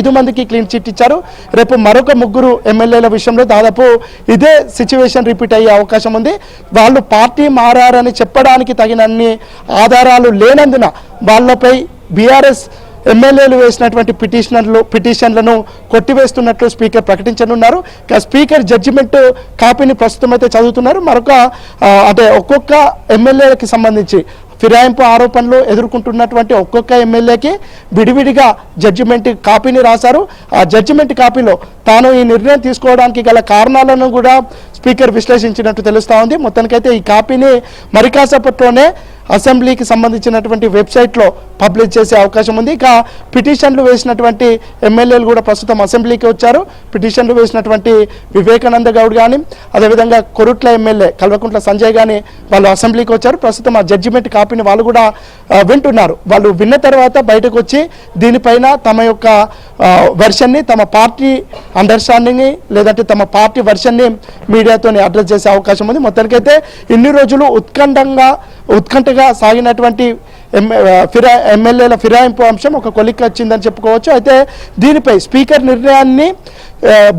5 మందికి clean chit ఇచ్చారు. రేపు మరొక 3 ఎమ్మెల్యేల విషయంలో దాదాపు ఇదే సిచ్యువేషన్ రిపీట్ అయ్యే అవకాశం ఉంది. వాళ్ళు పార్టీ మారారని చెప్పడానికి తగినన్ని ఆధారాలు లేనందున వాళ్ళపై బీఆర్ఎస్ ఎమ్మెల్యేలు వేసినటువంటి పిటిషన్లను కొట్టివేస్తున్నట్లు స్పీకర్ ప్రకటించనున్నారు. స్పీకర్ జడ్జిమెంట్ కాపీని ప్రస్తుతం అయితే చదువుతున్నారు. మరొక అంటే ఒక్కొక్క ఎమ్మెల్యేలకు సంబంధించి ఫిరాయింపు ఆరోపణలు ఎదుర్కొంటున్నటువంటి ఒక్కొక్క ఎమ్మెల్యేకి విడివిడిగా జడ్జిమెంట్ కాపీని రాశారు. ఆ జడ్జిమెంట్ కాపీలో తాను ఈ నిర్ణయం తీసుకోవడానికి గల కారణాలను కూడా స్పీకర్ విశ్లేషించినట్టు తెలుస్తూ ఉంది. మొత్తానికైతే ఈ కాపీని మరి కాసేపట్లోనే అసెంబ్లీకి సంబంధించినటువంటి వెబ్సైట్లో పబ్లిష్ చేసే అవకాశం ఉంది. ఇక పిటిషన్లు వేసినటువంటి ఎమ్మెల్యేలు కూడా ప్రస్తుతం అసెంబ్లీకి వచ్చారు. పిటిషన్లు వేసినటువంటి వివేకానంద గౌడ్ కానీ అదేవిధంగా కొరుట్ల ఎమ్మెల్యే కల్వకుంట్ల సంజయ్ కానీ వాళ్ళు అసెంబ్లీకి వచ్చారు. ప్రస్తుతం ఆ జడ్జిమెంట్ కాపీని వాళ్ళు కూడా వింటున్నారు. వాళ్ళు విన్న తర్వాత బయటకు వచ్చి దీనిపైన తమ యొక్క వెర్షన్ని, తమ పార్టీ అండర్స్టాండింగ్ని లేదంటే తమ పార్టీ వెర్షన్ని మీడియాతో అడ్రస్ చేసే అవకాశం ఉంది. మొత్తానికైతే ఇన్ని రోజులు ఉత్కంఠగా సాగినటువంటి ఎమ్మెల్యేల ఫిరాయింపు అంశం ఒక కొలిక్కి వచ్చిందని చెప్పుకోవచ్చు. అయితే దీనిపై స్పీకర్ నిర్ణయాన్ని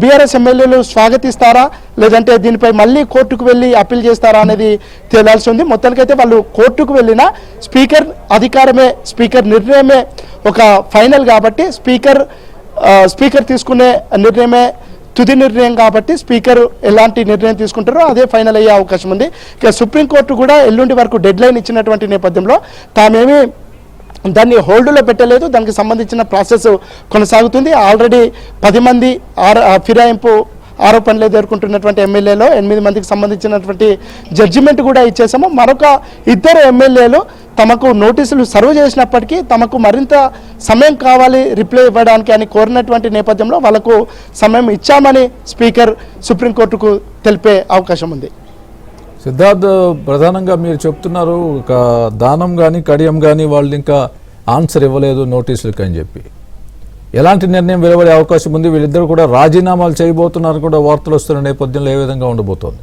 బీఆర్ఎస్ ఎమ్మెల్యేలు స్వాగతిస్తారా లేదంటే దీనిపై మళ్ళీ కోర్టుకు వెళ్ళి అప్పీల్ చేస్తారా అనేది తేలాల్సి ఉంది. మొత్తానికైతే వాళ్ళు కోర్టుకు వెళ్ళినా స్పీకర్ అధికారమే, స్పీకర్ నిర్ణయమే ఒక ఫైనల్ కాబట్టి స్పీకర్ తీసుకునే నిర్ణయమే తుది నిర్ణయం కాబట్టి స్పీకర్ ఎలాంటి నిర్ణయం తీసుకుంటారో అదే ఫైనల్ అయ్యే అవకాశం ఉంది. ఇక సుప్రీంకోర్టు కూడా ఎల్లుండి వరకు డెడ్ లైన్ ఇచ్చినటువంటి నేపథ్యంలో తామేమి దాన్ని హోల్డ్లో పెట్టలేదు. దానికి సంబంధించిన ప్రాసెస్ కొనసాగుతుంది. ఆల్రెడీ 10 మంది ఫిరాయింపు ఆరోపణలు ఎదుర్కొంటున్నటువంటి ఎమ్మెల్యేలో 8 మందికి సంబంధించినటువంటి జడ్జిమెంట్ కూడా ఇచ్చేసాము. మరొక 2 ఎమ్మెల్యేలు తమకు నోటీసులు సర్వ్ చేసినప్పటికీ తమకు మరింత సమయం కావాలి రిప్లై ఇవ్వడానికి అని కోరినటువంటి నేపథ్యంలో వాళ్ళకు సమయం ఇచ్చామని స్పీకర్ సుప్రీంకోర్టుకు తెలిపే అవకాశం ఉంది. సిద్ధార్థ్, ప్రధానంగా మీరు చెప్తున్నారు ఒక దానం కానీ కడియం కానీ వాళ్ళు ఇంకా ఆన్సర్ ఇవ్వలేదు నోటీసులకి అని చెప్పి, ఎలాంటి నిర్ణయం వెలువడే అవకాశం ఉంది? వీళ్ళిద్దరు కూడా రాజీనామాలు చేయబోతున్నారు కూడా వార్తలు వస్తున్న నేపథ్యంలో ఏ విధంగా ఉండబోతోంది?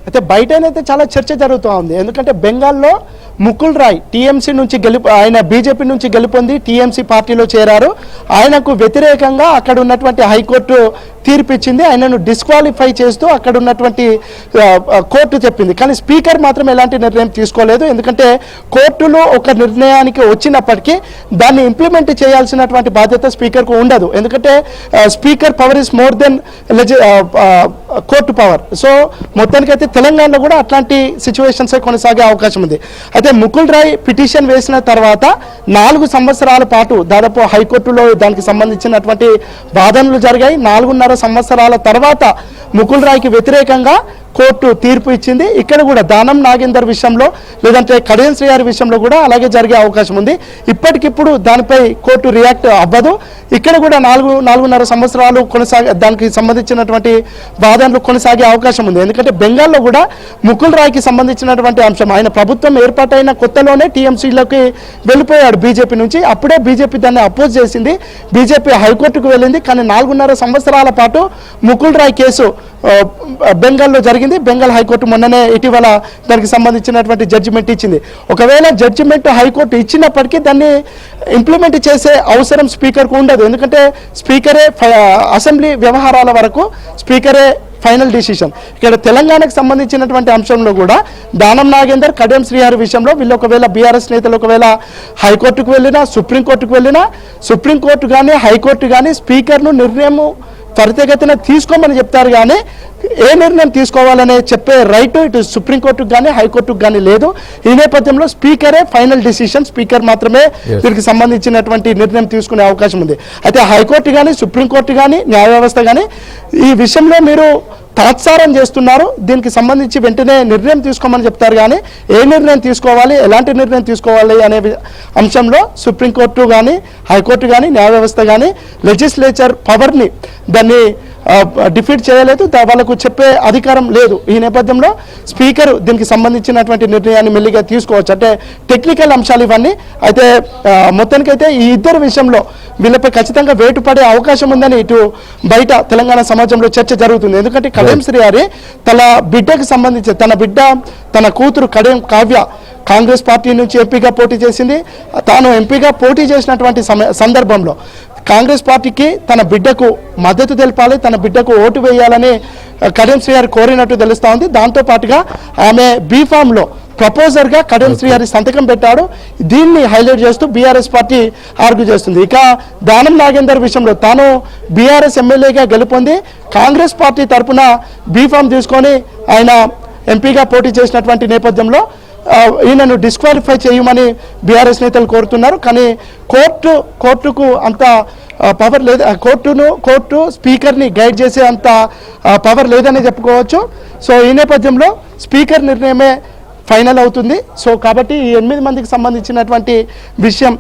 అయితే బయటనైతే చాలా చర్చ జరుగుతూ ఉంది. ఎందుకంటే బెంగాల్లో ముకుల్ రాయ్ టీఎంసీ నుంచి ఆయన బీజేపీ నుంచి గెలుపొంది టీఎంసీ పార్టీలో చేరారు. ఆయనకు వ్యతిరేకంగా అక్కడ ఉన్నటువంటి హైకోర్టు తీర్పిచ్చింది. ఆయనను డిస్క్వాలిఫై చేస్తూ అక్కడ ఉన్నటువంటి కోర్టు చెప్పింది. కానీ స్పీకర్ మాత్రం ఎలాంటి నిర్ణయం తీసుకోలేదు. ఎందుకంటే కోర్టులో ఒక నిర్ణయానికి వచ్చినప్పటికీ దాన్ని ఇంప్లిమెంట్ చేయాల్సినటువంటి బాధ్యత స్పీకర్కు ఉండదు. ఎందుకంటే speaker power is more than court power. So మొత్తానికైతే తెలంగాణలో కూడా అట్లాంటి సిచ్యువేషన్స్ కొనసాగే అవకాశం ఉంది. అయితే ముకుల్ రాయ్ పిటిషన్ వేసిన తర్వాత 4 సంవత్సరాల పాటు దాదాపు హైకోర్టులో దానికి సంబంధించినటువంటి వాదనలు జరిగాయి. 4.5 సంవత్సరాల తర్వాత ముకుల్ రాయ్కి వ్యతిరేకంగా కోర్టు తీర్పు ఇచ్చింది. ఇక్కడ కూడా దానం నాగేందర్ విషయంలో లేదంటే కడియం శ్రీహరి విషయంలో కూడా అలాగే జరిగే అవకాశం ఉంది. ఇప్పటికిప్పుడు దానిపై కోర్టు రియాక్ట్ అవ్వదు. ఇక్కడ కూడా 4.5 సంవత్సరాలు దానికి సంబంధించినటువంటి వాదనలు కొనసాగే అవకాశం ఉంది. ఎందుకంటే బెంగాల్లో కూడా ముకుల్ రాయ్కి సంబంధించినటువంటి అంశం ఆయన ప్రభుత్వం ఏర్పాటైన కొత్తలోనే టీఎంసీలోకి వెళ్ళిపోయాడు బీజేపీ నుంచి. అప్పుడే బీజేపీ దాన్ని అపోజ్ చేసింది. బీజేపీ హైకోర్టుకు వెళ్ళింది. కానీ 4.5 సంవత్సరాల పాటు ముకుల్ రాయ్ కేసు బెంగాల్లో జరిగింది. బెంగాల్ హైకోర్టు మొన్ననే ఇటీవల దానికి సంబంధించినటువంటి జడ్జిమెంట్ ఇచ్చింది. ఒకవేళ జడ్జిమెంట్ హైకోర్టు ఇచ్చినప్పటికీ దాన్ని ఇంప్లిమెంట్ చేసే అవసరం స్పీకర్కు ఉండదు. ఎందుకంటే స్పీకరే అసెంబ్లీ వ్యవహారాల వరకు స్పీకరే ఫైనల్ డిసిషన్. ఇక్కడ తెలంగాణకు సంబంధించినటువంటి అంశంలో కూడా దానం నాగేందర్ కడియం శ్రీహరి విషయంలో వీళ్ళు ఒకవేళ బీఆర్ఎస్ నేతలు ఒకవేళ హైకోర్టుకు వెళ్ళినా సుప్రీంకోర్టుకు వెళ్ళినా సుప్రీంకోర్టు కానీ హైకోర్టు కానీ స్పీకర్ను నిర్ణయం త్వరితగతిన తీసుకోమని చెప్తారు. కానీ ఏ నిర్ణయం తీసుకోవాలనే చెప్పే రైట్ ఇటు సుప్రీంకోర్టుకు కానీ హైకోర్టుకు కానీ లేదు. ఈ నేపథ్యంలో స్పీకరే ఫైనల్ డిసిషన్, స్పీకర్ మాత్రమే దీనికి సంబంధించినటువంటి నిర్ణయం తీసుకునే అవకాశం ఉంది. అయితే హైకోర్టు కానీ సుప్రీంకోర్టు కానీ న్యాయ వ్యవస్థ కానీ ఈ విషయంలో మీరు తాత్సారం చేస్తున్నారు, దీనికి సంబంధించి వెంటనే నిర్ణయం తీసుకోమని చెప్తారు. కానీ ఏ నిర్ణయం తీసుకోవాలి, ఎలాంటి నిర్ణయం తీసుకోవాలి అనే అంశంలో సుప్రీంకోర్టు కానీ హైకోర్టు కానీ న్యాయ వ్యవస్థ కానీ లెజిస్లేచర్ పవర్ని దాన్ని డిఫీట్ చేయలేదు, వాళ్ళకు చెప్పే అధికారం లేదు. ఈ నేపథ్యంలో స్పీకర్ దీనికి సంబంధించినటువంటి నిర్ణయాన్ని మెల్లిగా తీసుకోవచ్చు. అంటే టెక్నికల్ అంశాలు ఇవన్నీ. అయితే మొత్తానికైతే ఈ ఇద్దరు విషయంలో వీళ్ళపై ఖచ్చితంగా వేటు పడే అవకాశం ఉందని ఇటు బయట తెలంగాణ సమాజంలో చర్చ జరుగుతుంది. ఎందుకంటే కడియం శ్రీహరి తన బిడ్డకు సంబంధించి తన కూతురు కడియం కావ్య కాంగ్రెస్ పార్టీ నుంచి ఎంపీగా పోటీ చేసింది. తాను ఎంపీగా పోటీ చేసినటువంటి సందర్భంలో కాంగ్రెస్ పార్టీకి తన బిడ్డకు మద్దతు తెలపాలి, తన బిడ్డకు ఓటు వేయాలని కడియం శ్రీహరి కోరినట్టు తెలుస్తూ ఉంది. దాంతోపాటుగా ఆమె బీఫామ్లో ప్రపోజర్గా కడియం శ్రీహరి సంతకం పెట్టాడు. దీన్ని హైలైట్ చేస్తూ బీఆర్ఎస్ పార్టీ ఆర్గ్యూ చేస్తుంది. ఇక దానం నాగేందర్ విషయంలో తాను బీఆర్ఎస్ ఎమ్మెల్యేగా గెలుపొంది కాంగ్రెస్ పార్టీ తరఫున బీఫామ్ తీసుకొని ఆయన ఎంపీగా పోటీ చేసినటువంటి నేపథ్యంలో ఈయనను డిస్క్వాలిఫై చేయమని బీఆర్ఎస్ నేతలు కోరుతున్నారు. కానీ కోర్టుకు అంత పవర్ లేదు, కోర్టు స్పీకర్ని గైడ్ చేసే అంత పవర్ లేదని చెప్పుకోవచ్చు. సో ఈ నేపథ్యంలో స్పీకర్ నిర్ణయమే ఫైనల్ అవుతుంది. సో కాబట్టి ఈ 8 మందికి సంబంధించినటువంటి విషయం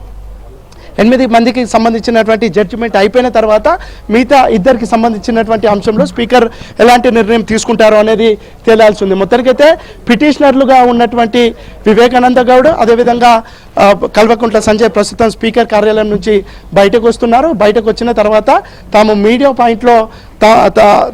8 మందికి సంబంధించినటువంటి జడ్జిమెంట్ అయిపోయిన తర్వాత మిగతా ఇద్దరికి సంబంధించినటువంటి అంశంలో స్పీకర్ ఎలాంటి నిర్ణయం తీసుకుంటారో అనేది తేలాల్సి ఉంది. మొత్తానికైతే పిటిషనర్లుగా ఉన్నటువంటి వివేకానంద గౌడ్, అదేవిధంగా కల్వకుంట్ల సంజయ్ ప్రస్తుతం స్పీకర్ కార్యాలయం నుంచి బయటకు వస్తున్నారు. బయటకు వచ్చిన తర్వాత తాము మీడియా పాయింట్లో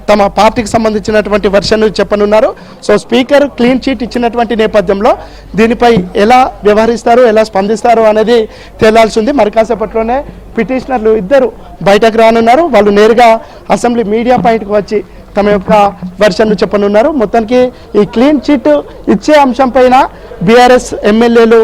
తమ పార్టీకి సంబంధించినటువంటి వర్షన్ చెప్పనున్నారు. సో స్పీకర్ క్లీన్ చీట్ ఇచ్చినటువంటి నేపథ్యంలో దీనిపై ఎలా వ్యవహరిస్తారు, ఎలా స్పందిస్తారు అనేది తేలాల్సి ఉంది. మరి కాసేపట్లోనే పిటిషనర్లు ఇద్దరు బయటకు రానున్నారు. వాళ్ళు నేరుగా అసెంబ్లీ మీడియా పాయింట్కి వచ్చి తమ యొక్క వర్షన్ను చెప్పనున్నారు. మొత్తానికి ఈ క్లీన్ చీట్ ఇచ్చే అంశం పైన బీఆర్ఎస్ ఎమ్మెల్యేలు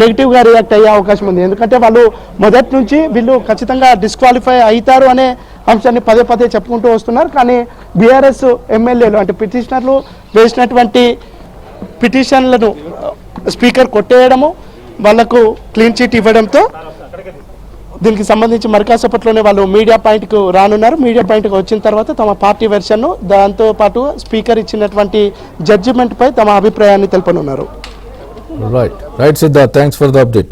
నెగిటివ్గా రియాక్ట్ అయ్యే అవకాశం ఉంది. ఎందుకంటే వాళ్ళు మొదటి నుంచి వీళ్ళు ఖచ్చితంగా డిస్క్వాలిఫై అవుతారు అనే అంశాన్ని పదే చెప్పుకుంటూ వస్తున్నారు. కానీ బీఆర్ఎస్ ఎమ్మెల్యేలు అంటే పిటిషనర్లు వేసినటువంటి పిటిషన్లను స్పీకర్ కొట్టేయడము, వాళ్లకు క్లీన్ చీట్ ఇవ్వడంతో దీనికి సంబంధించి మరికాసేపట్లోనే వాళ్ళు మీడియా పాయింట్కు రానున్నారు. మీడియా పాయింట్కి వచ్చిన తర్వాత తమ పార్టీ వెర్షన్ను, దాంతోపాటు స్పీకర్ ఇచ్చినటువంటి జడ్జిమెంట్పై తమ అభిప్రాయాన్ని తెలుపనున్నారు. Right Siddharth, thanks for the update.